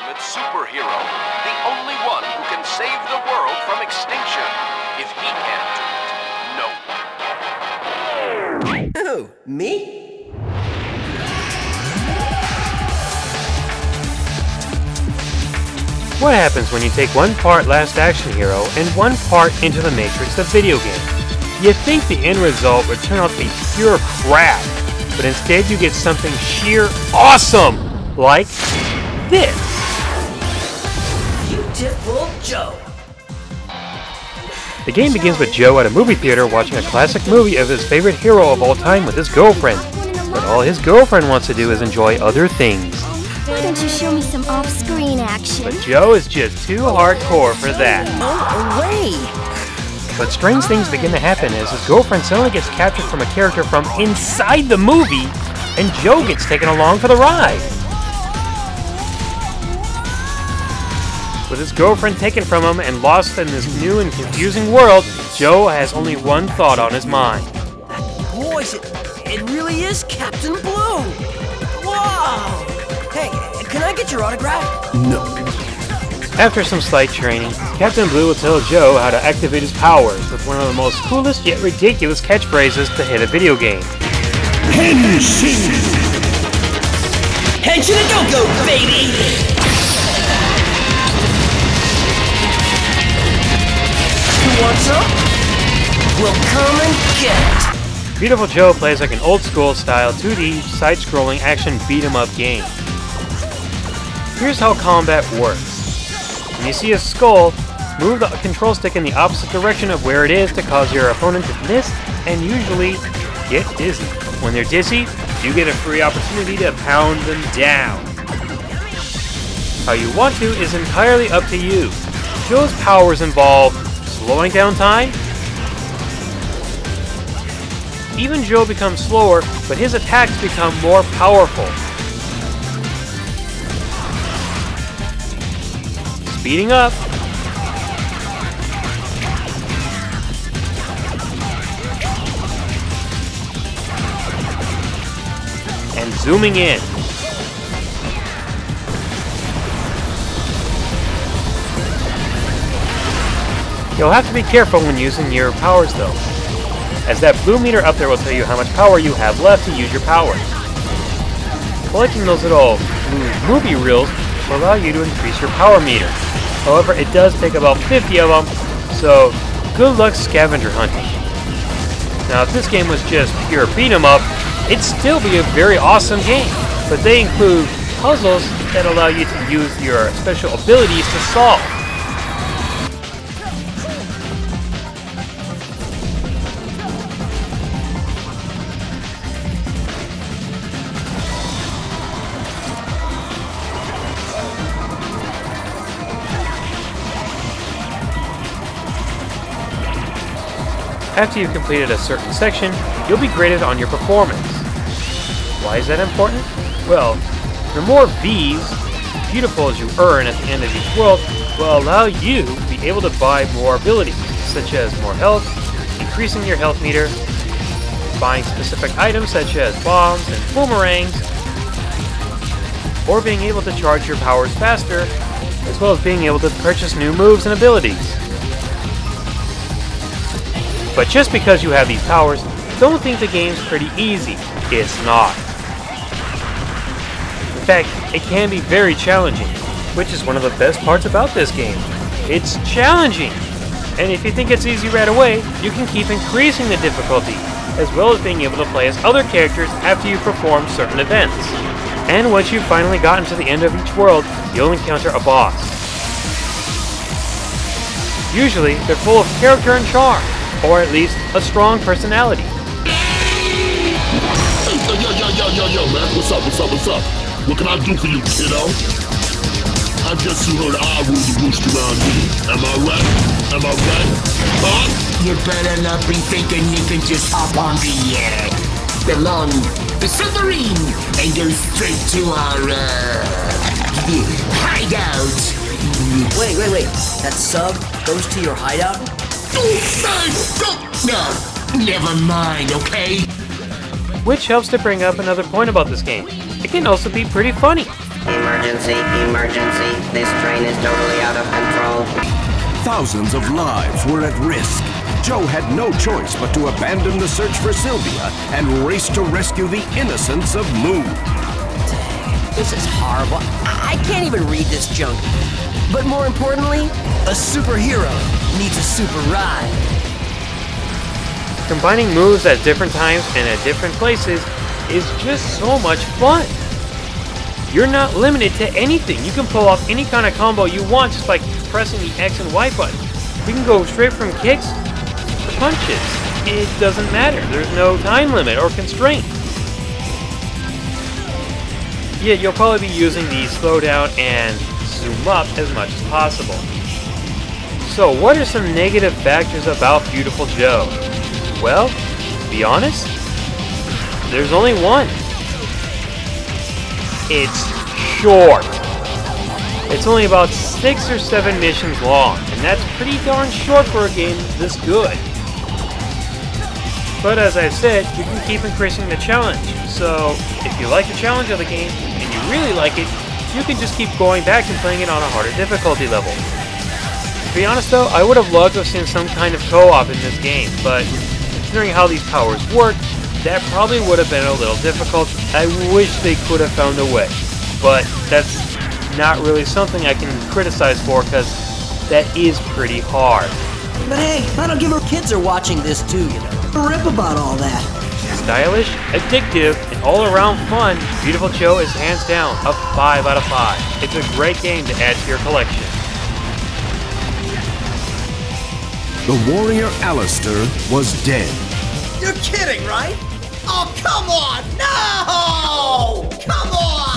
ultimate superhero. The only one who can save the world from extinction. If he can't do it, no one can. Who? Me? What happens when you take one part Last Action Hero and one part Into the Matrix, the video game? You'd think the end result would turn out to be pure crap, but instead you get something sheer awesome, like this. Viewtiful Joe. The game begins with Joe at a movie theater watching a classic movie of his favorite hero of all time with his girlfriend. But all his girlfriend wants to do is enjoy other things. Why don't you show me some off-screen action? But Joe is just too hardcore for that. No way! But strange things begin to happen as his girlfriend suddenly gets captured from a character from inside the movie, and Joe gets taken along for the ride. With his girlfriend taken from him and lost in this new and confusing world, Joe has only one thought on his mind. Boys, it really is Captain Blue! Wow! Hey, can I get your autograph? No. After some slight training, Captain Blue will tell Joe how to activate his powers with one of the most coolest yet ridiculous catchphrases to hit a video game. Henshin! Henshin A Go-Go Baby! You want some? We'll come and get it! Viewtiful Joe plays like an old-school style 2D side-scrolling action beat-em-up game. Here's how combat works. When you see a skull, move the control stick in the opposite direction of where it is to cause your opponent to miss and usually get dizzy. When they're dizzy, you get a free opportunity to pound them down. How you want to is entirely up to you. Joe's powers involve slowing down time. Even Joe becomes slower, but his attacks become more powerful. Speeding up. And zooming in. You'll have to be careful when using your powers though, as that blue meter up there will tell you how much power you have left to use your powers. Collecting those little blue movie reels will allow you to increase your power meter. However, it does take about 50 of them, so good luck scavenger hunting. Now, if this game was just pure beat 'em up, it'd still be a very awesome game, but they include puzzles that allow you to use your special abilities to solve. After you've completed a certain section, you'll be graded on your performance. Why is that important? Well, the more V's, beautiful as you earn at the end of each world, will allow you to be able to buy more abilities, such as more health, increasing your health meter, buying specific items such as bombs and boomerangs, or being able to charge your powers faster, as well as being able to purchase new moves and abilities. But just because you have these powers, don't think the game's pretty easy. It's not. In fact, it can be very challenging, which is one of the best parts about this game. It's challenging! And if you think it's easy right away, you can keep increasing the difficulty, as well as being able to play as other characters after you perform certain events. And once you've finally gotten to the end of each world, you'll encounter a boss. Usually, they're full of character and charm, or at least a strong personality. Yo, man, what's up? What can I do for you, kiddo? I guess you heard I rule the roost around here. Am I right? Huh? You better not be thinking you can just hop on the submarine and go straight to our, hideout. Wait. That sub goes to your hideout? No, never mind, okay? Which helps to bring up another point about this game. It can also be pretty funny. Emergency. This train is totally out of control. Thousands of lives were at risk. Joe had no choice but to abandon the search for Sylvia and race to rescue the innocents of Moo. This is horrible. I can't even read this junk. But more importantly, a superhero needs a super ride. Combining moves at different times and at different places is just so much fun. You're not limited to anything. You can pull off any kind of combo you want just by pressing the X and Y button. You can go straight from kicks to punches. It doesn't matter. There's no time limit or constraint. Yet you'll probably be using the slow down and zoom up as much as possible. So what are some negative factors about Viewtiful Joe? Well, to be honest, there's only one. It's short. It's only about 6 or 7 missions long, and that's pretty darn short for a game this good. But as I said, you can keep increasing the challenge, so if you like the challenge of the game, and you really like it, you can just keep going back and playing it on a harder difficulty level. To be honest though, I would have loved to have seen some kind of co-op in this game, but considering how these powers work, that probably would have been a little difficult. I wish they could have found a way, but that's not really something I can criticize for because that is pretty hard. But hey, I don't give a kids are watching this too, you know. Rip about all that. Stylish, addictive, and all-around fun, Viewtiful Joe is hands down a 5 out of 5. It's a great game to add to your collection. The warrior Alistair was dead. You're kidding, right? Oh, come on! No! Come on!